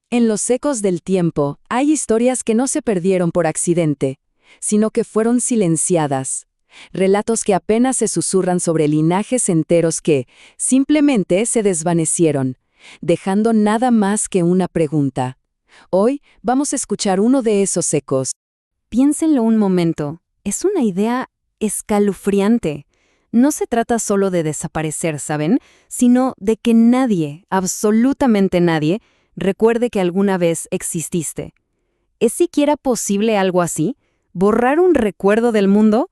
En los ecos del tiempo hay historias que no se perdieron por accidente, sino que fueron silenciadas. Relatos que apenas se susurran sobre linajes enteros que simplemente se desvanecieron, dejando nada más que una pregunta. Hoy vamos a escuchar uno de esos ecos. Piénsenlo un momento, es una idea escalofriante. No se trata solo de desaparecer, ¿saben? Sino de que nadie, absolutamente nadie, recuerde que alguna vez exististe. ¿Es siquiera posible algo así? ¿Borrar un recuerdo del mundo?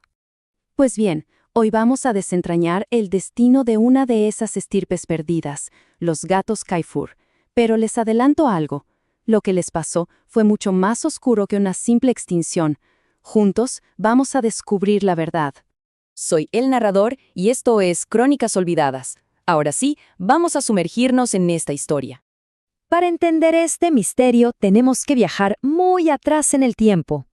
Pues bien, hoy vamos a desentrañar el destino de una de esas estirpes perdidas, los gatos Kaifur. Pero les adelanto algo. Lo que les pasó fue mucho más oscuro que una simple extinción. Juntos vamos a descubrir la verdad. Soy el narrador y esto es Crónicas Olvidadas. Ahora sí, vamos a sumergirnos en esta historia. Para entender este misterio tenemos que viajar muy atrás en el tiempo,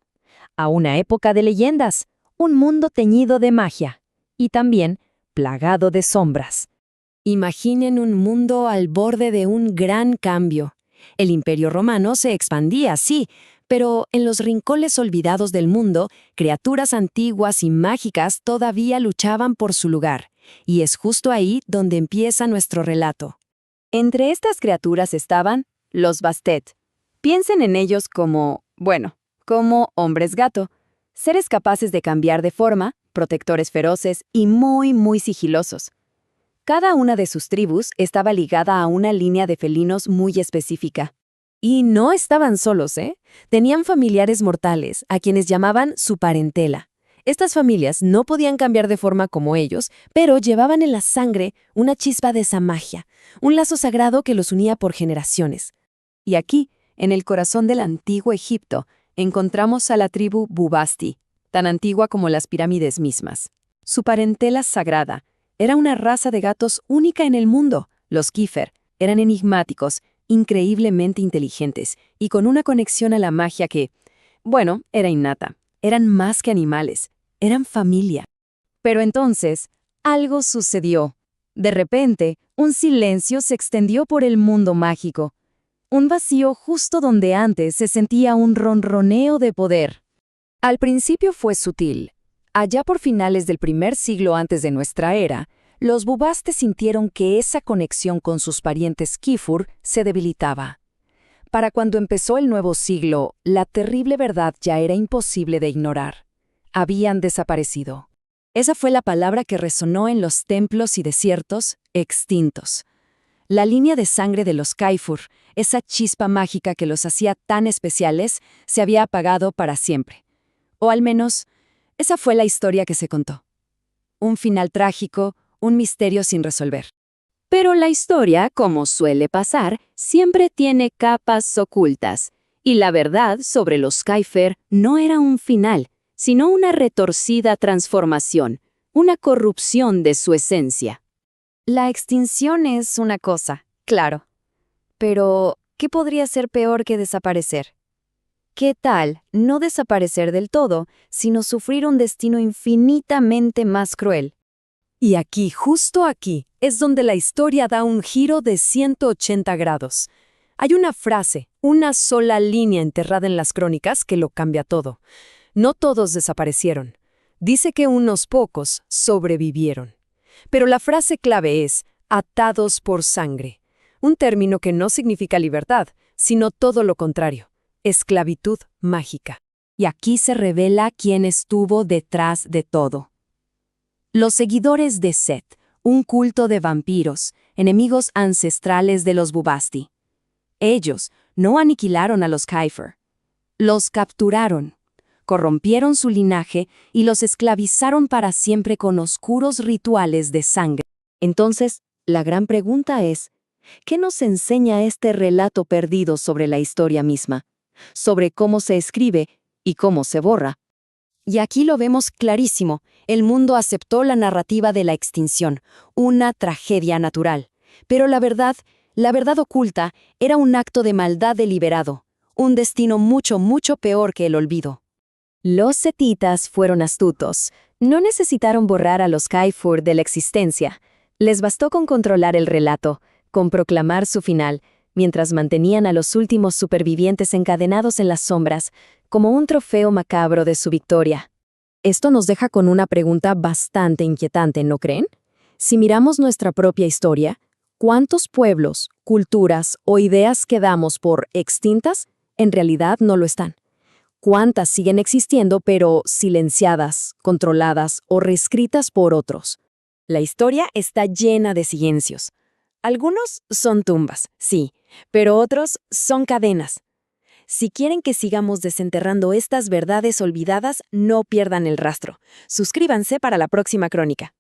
a una época de leyendas, un mundo teñido de magia y también plagado de sombras. Imaginen un mundo al borde de un gran cambio. El Imperio Romano se expandía, sí, pero en los rincones olvidados del mundo, criaturas antiguas y mágicas todavía luchaban por su lugar, y es justo ahí donde empieza nuestro relato. Entre estas criaturas estaban los Bastet. Piensen en ellos como hombres gato, seres capaces de cambiar de forma, protectores feroces y muy sigilosos. Cada una de sus tribus estaba ligada a una línea de felinos muy específica. Y no estaban solos, ¿eh? Tenían familiares mortales, a quienes llamaban su parentela. Estas familias no podían cambiar de forma como ellos, pero llevaban en la sangre una chispa de esa magia, un lazo sagrado que los unía por generaciones. Y aquí, en el corazón del antiguo Egipto, encontramos a la tribu Bubasti, tan antigua como las pirámides mismas. Su parentela sagrada era una raza de gatos única en el mundo. Los Kiefer eran enigmáticos, increíblemente inteligentes y con una conexión a la magia que, era innata. Eran más que animales, eran familia. Pero entonces, algo sucedió. De repente, un silencio se extendió por el mundo mágico. Un vacío justo donde antes se sentía un ronroneo de poder. Al principio fue sutil. Allá por finales del primer siglo antes de nuestra era, los Bubastes sintieron que esa conexión con sus parientes Kifur se debilitaba. Para cuando empezó el nuevo siglo, la terrible verdad ya era imposible de ignorar. Habían desaparecido. Esa fue la palabra que resonó en los templos y desiertos extintos. La línea de sangre de los Kaifur, esa chispa mágica que los hacía tan especiales, se había apagado para siempre. O al menos, esa fue la historia que se contó. Un final trágico, un misterio sin resolver. Pero la historia, como suele pasar, siempre tiene capas ocultas. Y la verdad sobre los Kaifer no era un final, sino una retorcida transformación, una corrupción de su esencia. La extinción es una cosa, claro. Pero, ¿qué podría ser peor que desaparecer? ¿Qué tal no desaparecer del todo, sino sufrir un destino infinitamente más cruel? Y aquí, justo aquí, es donde la historia da un giro de 180 grados. Hay una frase, una sola línea enterrada en las crónicas que lo cambia todo. No todos desaparecieron. Dice que unos pocos sobrevivieron. Pero la frase clave es atados por sangre, un término que no significa libertad, sino todo lo contrario, esclavitud mágica. Y aquí se revela quién estuvo detrás de todo. Los seguidores de Set, un culto de vampiros, enemigos ancestrales de los Bubasti. Ellos no aniquilaron a los Kaifer. Los capturaron, corrompieron su linaje y los esclavizaron para siempre con oscuros rituales de sangre. Entonces, la gran pregunta es, ¿qué nos enseña este relato perdido sobre la historia misma? Sobre cómo se escribe y cómo se borra. Y aquí lo vemos clarísimo. El mundo aceptó la narrativa de la extinción, una tragedia natural. Pero la verdad oculta, era un acto de maldad deliberado, un destino mucho peor que el olvido. Los setitas fueron astutos. No necesitaron borrar a los Kaifur de la existencia. Les bastó con controlar el relato, con proclamar su final, mientras mantenían a los últimos supervivientes encadenados en las sombras, como un trofeo macabro de su victoria. Esto nos deja con una pregunta bastante inquietante, ¿no creen? Si miramos nuestra propia historia, ¿cuántos pueblos, culturas o ideas que damos por extintas en realidad no lo están? ¿Cuántas siguen existiendo pero silenciadas, controladas o reescritas por otros? La historia está llena de silencios. Algunos son tumbas, sí, pero otros son cadenas. Si quieren que sigamos desenterrando estas verdades olvidadas, no pierdan el rastro. Suscríbanse para la próxima crónica.